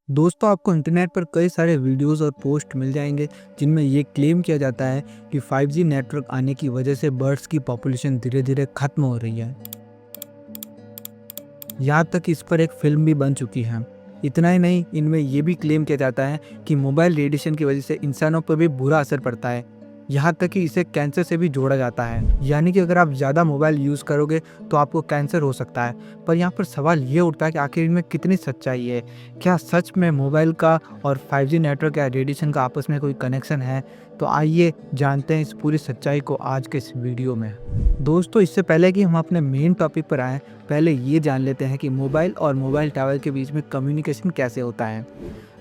दोस्तों आपको इंटरनेट पर कई सारे वीडियोस और पोस्ट मिल जाएंगे जिनमें ये क्लेम किया जाता है कि 5G नेटवर्क आने की वजह से बर्ड्स की पॉपुलेशन धीरे धीरे खत्म हो रही है। यहाँ तक कि इस पर एक फिल्म भी बन चुकी है। इतना ही नहीं, इनमें ये भी क्लेम किया जाता है कि मोबाइल रेडिएशन की वजह से इंसानों पर भी बुरा असर पड़ता है। यहाँ तक कि इसे कैंसर से भी जोड़ा जाता है, यानी कि अगर आप ज़्यादा मोबाइल यूज़ करोगे तो आपको कैंसर हो सकता है। पर यहाँ पर सवाल ये उठता है कि आखिर इनमें कितनी सच्चाई है। क्या सच में मोबाइल का और 5G नेटवर्क या रेडिएशन का आपस में कोई कनेक्शन है? तो आइए जानते हैं इस पूरी सच्चाई को आज के इस वीडियो में। दोस्तों, इससे पहले कि हम अपने मेन टॉपिक पर आएँ, पहले ये जान लेते हैं कि मोबाइल और मोबाइल टावर के बीच में कम्युनिकेशन कैसे होता है।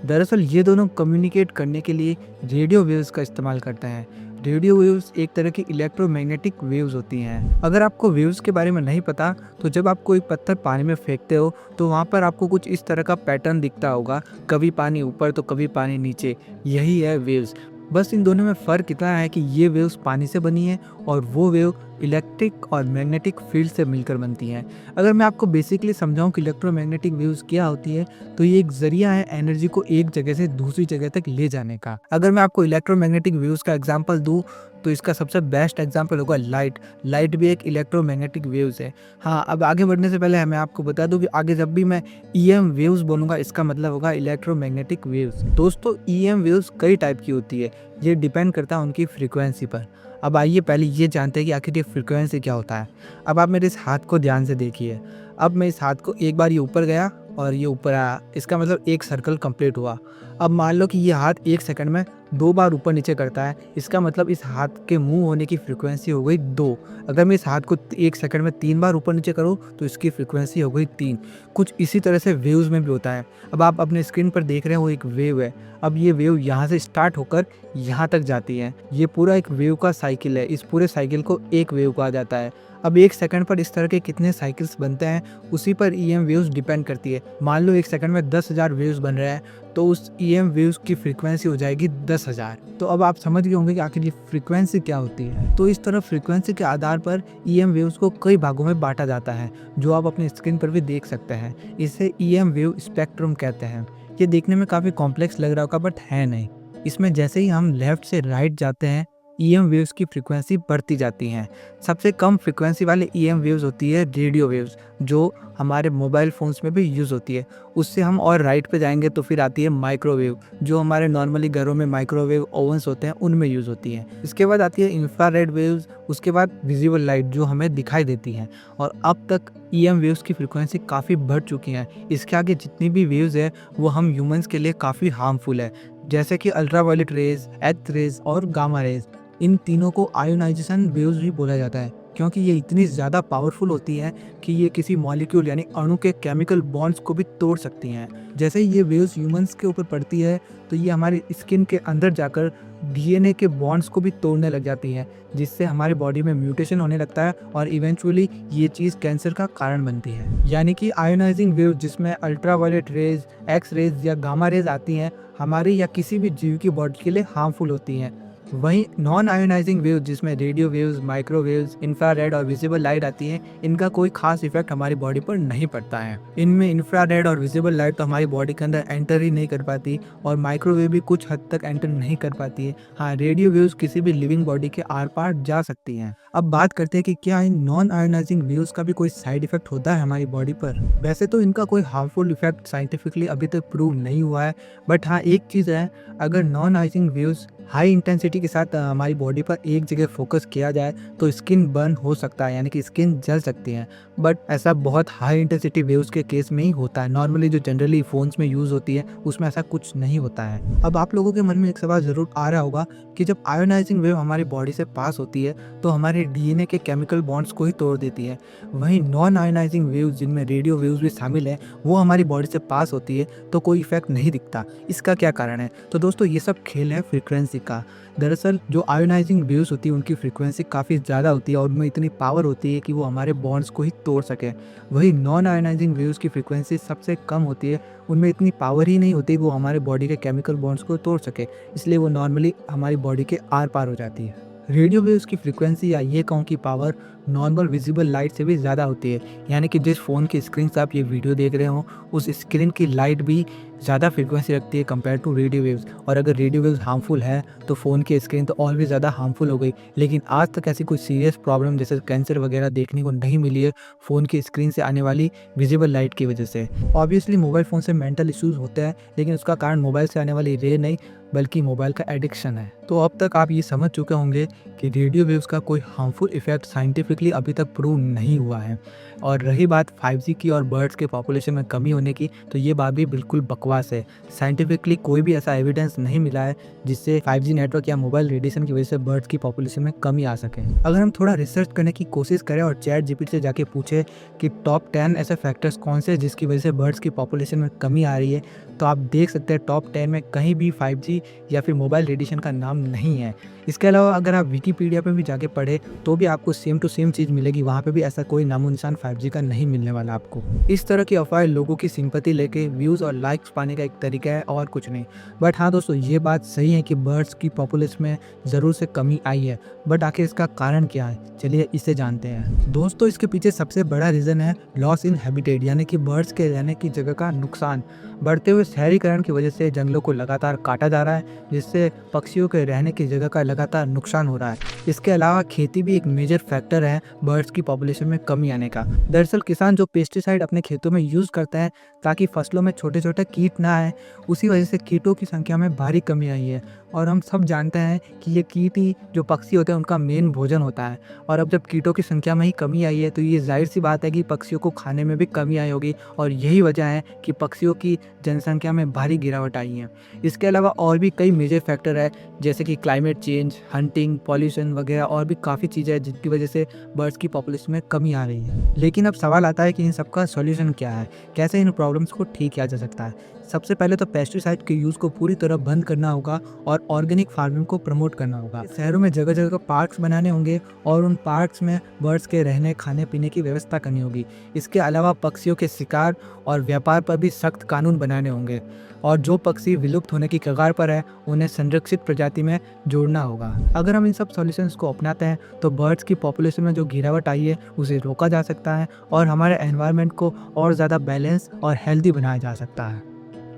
दरअसल ये दोनों कम्युनिकेट करने के लिए रेडियो वेव्स का इस्तेमाल करते हैं। रेडियो वेव्स एक तरह की इलेक्ट्रोमैग्नेटिक वेव्स होती हैं। अगर आपको वेव्स के बारे में नहीं पता, तो जब आप कोई पत्थर पानी में फेंकते हो तो वहाँ पर आपको कुछ इस तरह का पैटर्न दिखता होगा, कभी पानी ऊपर तो कभी पानी नीचे। यही है वेव्स। बस इन दोनों में फ़र्क इतना है कि ये वेव्स पानी से बनी है और वो वेव इलेक्ट्रिक और मैग्नेटिक फील्ड से मिलकर बनती हैं। अगर मैं आपको बेसिकली समझाऊं कि इलेक्ट्रोमैग्नेटिक वेव्स क्या होती है, तो ये एक जरिया है एनर्जी को एक जगह से दूसरी जगह तक ले जाने का। अगर मैं आपको इलेक्ट्रोमैग्नेटिक वेव्स का एग्जांपल दूं, तो इसका सबसे बेस्ट एग्जांपल होगा लाइट। लाइट भी एक इलेक्ट्रोमैग्नेटिक वेव्स है। हाँ, अब आगे बढ़ने से पहले मैं आपको बता दूं कि आगे जब भी मैं EM वेव्स बोलूँगा, इसका मतलब होगा इलेक्ट्रोमैग्नेटिक वेव्स। दोस्तों, EM वेव्स कई टाइप की होती है, ये डिपेंड करता है उनकी फ्रीक्वेंसी पर। अब आइए पहले ये जानते हैं कि आखिर ये फ्रीक्वेंसी क्या होता है। अब आप मेरे इस हाथ को ध्यान से देखिए। अब मैं इस हाथ को एक बार ये ऊपर गया और ये ऊपर आया, इसका मतलब एक सर्कल कंप्लीट हुआ। अब मान लो कि ये हाथ 1 सेकंड में 2 बार ऊपर नीचे करता है, इसका मतलब इस हाथ के मूव होने की फ्रीक्वेंसी हो गई 2। अगर मैं इस हाथ को 1 सेकंड में 3 बार ऊपर नीचे करूँ तो इसकी फ्रीक्वेंसी हो गई 3। कुछ इसी तरह से वेव्स में भी होता है। अब आप अपने स्क्रीन पर देख रहे हो, वो एक वेव है। अब ये वेव यहाँ से स्टार्ट होकर यहाँ तक जाती है। ये पूरा एक वेव का साइकिल है। इस पूरे साइकिल को एक वेव कहा जाता है। अब 1 सेकंड पर इस तरह के कितने साइकिल्स बनते हैं, उसी पर EM वेव्स डिपेंड करती है। मान लो 1 सेकंड में 10,000 वेव्स बन रहे हैं, तो उस EM वेव्स की फ्रीक्वेंसी हो जाएगी 10,000। तो अब आप समझ गए होंगे कि आखिर ये फ्रीक्वेंसी क्या होती है। तो इस तरह फ्रीक्वेंसी के आधार पर EM वेव्स को कई भागों में बांटा जाता है, जो आप अपनी स्क्रीन पर भी देख सकते हैं। इसे EM वेव स्पेक्ट्रम कहते हैं। ये देखने में काफ़ी कॉम्प्लेक्स लग रहा होगा, बट है नहीं। इसमें जैसे ही हम लेफ्ट से राइट जाते हैं, EM वेव्स की फ्रीक्वेंसी बढ़ती जाती हैं। सबसे कम फ्रीक्वेंसी वाले EM वेव्स होती है रेडियो वेव्स, जो हमारे मोबाइल फ़ोन्स में भी यूज़ होती है। उससे हम और राइट पे जाएंगे तो फिर आती है माइक्रोवेव, जो हमारे नॉर्मली घरों में माइक्रोवेव ओवंस होते हैं उनमें यूज़ होती है। इसके बाद आती है इंफ्रारेड वेव्स, उसके बाद विजिबल लाइट जो हमें दिखाई देती हैं। और अब तक EM वेव्स की फ्रीक्वेंसी काफ़ी बढ़ चुकी हैं। इसके आगे जितनी भी वेव्स है वो हम ह्यूमंस के लिए काफ़ी हार्मफुल है, जैसे कि अल्ट्रावायलेट रेज, एक्स रेज और गामा रेज। इन तीनों को आयोनाइजेशन वेव्स भी बोला जाता है, क्योंकि ये इतनी ज़्यादा पावरफुल होती हैं कि ये किसी मॉलिक्यूल यानी अणु के केमिकल बॉन्ड्स को भी तोड़ सकती हैं। जैसे ही ये वेव्स ह्यूमंस के ऊपर पड़ती है, तो ये हमारी स्किन के अंदर जाकर DNA के बॉन्ड्स को भी तोड़ने लग जाती है, जिससे हमारी बॉडी में म्यूटेशन होने लगता है और इवेंचुअली ये चीज़ कैंसर का कारण बनती है। यानी कि आयोनाइजिंग वेव जिसमें अल्ट्रावायलेट रेज, एक्स रेज या गामा रेज आती हैं, हमारी या किसी भी जीव की बॉडी के लिए हार्मफुल होती हैं। वहीं नॉन आयोनाइजिंग वेव जिसमें रेडियो वेव्स, माइक्रोवेव्स, इंफ्रारेड और विजिबल लाइट आती हैं, इनका कोई खास इफेक्ट हमारी बॉडी पर नहीं पड़ता है। इनमें इंफ्रारेड और विजिबल लाइट तो हमारी बॉडी के अंदर एंटर ही नहीं कर पाती, और माइक्रोवेव भी कुछ हद तक एंटर नहीं कर पाती है। हाँ, रेडियो वेव्स किसी भी लिविंग बॉडी के आर पार जा सकती हैं। अब बात करते हैं कि क्या इन नॉन आयोनाइजिंग वेव्स का भी कोई साइड इफेक्ट होता है हमारी बॉडी पर। वैसे तो इनका कोई हार्मफुल इफेक्ट साइंटिफिकली अभी तक प्रूव नहीं हुआ है, बट हाँ, एक चीज़ है, अगर non ionising waves high intensity के साथ हमारी बॉडी पर एक जगह फोकस किया जाए तो स्किन बर्न हो सकता है, यानी कि स्किन जल सकती है। बट ऐसा बहुत हाई इंटेंसिटी वेव्स के केस में ही होता है। नॉर्मली जो जनरली फ़ोन्स में यूज़ होती है उसमें ऐसा कुछ नहीं होता है। अब आप लोगों के मन में एक सवाल ज़रूर आ रहा होगा कि जब आयोनाइजिंग वेव हमारी बॉडी से पास होती है तो हमारे DNA के केमिकल बॉन्ड्स को ही तोड़ देती है। वहीं नॉन आयोनाइजिंग वेव्स जिनमें रेडियो वेव्स भी शामिल है, वो हमारी बॉडी से पास होती है तो कोई इफेक्ट नहीं दिखता। इसका क्या कारण है? तो दोस्तों, ये सब खेल है फ्रीक्वेंसी का। दरअसल जो आयोनाइजिंग वेव्स होती है उनकी फ्रीक्वेंसी काफ़ी ज़्यादा होती है और उनमें इतनी पावर होती है कि वो हमारे बॉन्ड्स को ही तोड़ सके। वही नॉन आयोनाइजिंग वेव्स की फ्रीक्वेंसी सबसे कम होती है, उनमें इतनी पावर ही नहीं होती वो हमारे बॉडी के केमिकल बॉन्ड्स को तोड़ सके, इसलिए वो नॉर्मली हमारी बॉडी के आर पार हो जाती है। रेडियो वेव्स की फ्रीक्वेंसी या ये कहूँ कि पावर नॉर्मल विजिबल लाइट से भी ज़्यादा होती है। यानी कि जिस फ़ोन की स्क्रीन से आप ये वीडियो देख रहे हो, उस स्क्रीन की लाइट भी ज़्यादा फ्रीक्वेंसी रखती है कंपेयर टू रेडियो वेव्स। और अगर रेडियो वेव्स हार्मफुल है तो फ़ोन की स्क्रीन तो और भी ज़्यादा हार्मफुल हो गई। लेकिन आज तक ऐसी कोई सीरियस प्रॉब्लम जैसे कैंसर वगैरह देखने को नहीं मिली है फ़ोन की स्क्रीन से आने वाली विजिबल लाइट की वजह से। ऑब्वियसली मोबाइल फ़ोन से मेंटल इश्यूज़ होते हैं, लेकिन उसका कारण मोबाइल से आने वाली रे नहीं बल्कि मोबाइल का एडिक्शन है। तो अब तक आप ये समझ चुके होंगे कि रेडियो वेव्स का कोई हार्मफुल इफेक्ट साइंटिफिकली अभी तक प्रूव नहीं हुआ है। और रही बात 5G की और बर्ड्स के पॉपुलेशन में कमी होने की, तो ये बात भी बिल्कुल बकवास है। साइंटिफिकली कोई भी ऐसा एविडेंस नहीं मिला है जिससे 5G नेटवर्क या मोबाइल रेडिएशन की वजह से बर्ड्स की पॉपुलेशन में कमी आ सके। अगर हम थोड़ा रिसर्च करने की कोशिश करें और ChatGPT से जाके पूछे कि टॉप 10 ऐसे फैक्टर्स कौन से जिसकी वजह से बर्ड्स की पॉपुलेशन में कमी आ रही है, तो आप देख सकते हैं टॉप 10 में कहीं भी 5G या फिर मोबाइल रेडिएशन का नाम नहीं है। इसके अलावा अगर आप विकिपीडिया पे भी जाके पढ़े तो भी आपको सेम टू सेम चीज़ मिलेगी, वहाँ पे भी ऐसा कोई नामो निशान 5G का नहीं मिलने वाला आपको। इस तरह की अफवाहें लोगों की सिंपैथी लेके व्यूज़ और लाइक्स पाने का एक तरीका है और कुछ नहीं। बट हाँ दोस्तों, ये बात सही है कि बर्ड्स की पॉपुलेशन में ज़रूर से कमी आई है। बट आखिर इसका कारण क्या है, चलिए इसे जानते हैं। दोस्तों, इसके पीछे सबसे बड़ा रीज़न है लॉस इन हैबिटेट, यानी कि बर्ड्स के रहने की जगह का नुकसान। बढ़ते हुए शहरीकरण की वजह से जंगलों को लगातार काटा जा रहा है, जिससे पक्षियों के रहने की जगह का लगातार नुकसान हो रहा है। इसके अलावा खेती भी एक मेजर फैक्टर है बर्ड्स की पॉपुलेशन में कमी आने का। दरअसल किसान जो पेस्टिसाइड अपने खेतों में यूज़ करते हैं ताकि फसलों में छोटे छोटे कीट ना आए, उसी वजह से कीटों की संख्या में भारी कमी आई है। और हम सब जानते हैं कि ये कीट ही जो पक्षी होते हैं उनका मेन भोजन होता है। और अब जब कीटों की संख्या में ही कमी आई है तो ये जाहिर सी बात है कि पक्षियों को खाने में भी कमी आई होगी, और यही वजह है कि पक्षियों की जनसंख्या में भारी गिरावट आई है। इसके अलावा और भी कई मेजर फैक्टर है, जैसे कि क्लाइमेट चेंज, हंटिंग, पॉल्यूशन वगैरह और भी काफ़ी चीज़ें हैं जिनकी वजह से बर्ड्स की पॉपुलेशन में कमी आ रही है। लेकिन अब सवाल आता है कि इन सबका सॉल्यूशन क्या है, कैसे इन प्रॉब्लम्स को ठीक किया जा सकता है। सबसे पहले तो पेस्टिसाइड के यूज़ को पूरी तरह बंद करना होगा और ऑर्गेनिक फार्मिंग को प्रमोट करना होगा। शहरों में जगह जगह पार्क्स बनाने होंगे और उन पार्क्स में बर्ड्स के रहने खाने पीने की व्यवस्था करनी होगी। इसके अलावा पक्षियों के शिकार और व्यापार पर भी सख्त कानून बनाने होंगे, और जो पक्षी विलुप्त होने की कगार पर है उन्हें संरक्षित प्रजाति में जोड़ना होगा। अगर हम इन सब सॉल्यूशंस को अपनाते हैं तो बर्ड्स की पॉपुलेशन में जो गिरावट आई है उसे रोका जा सकता है और हमारे एनवायरनमेंट को और ज़्यादा बैलेंस और हेल्दी बनाया जा सकता है।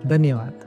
धन्यवाद।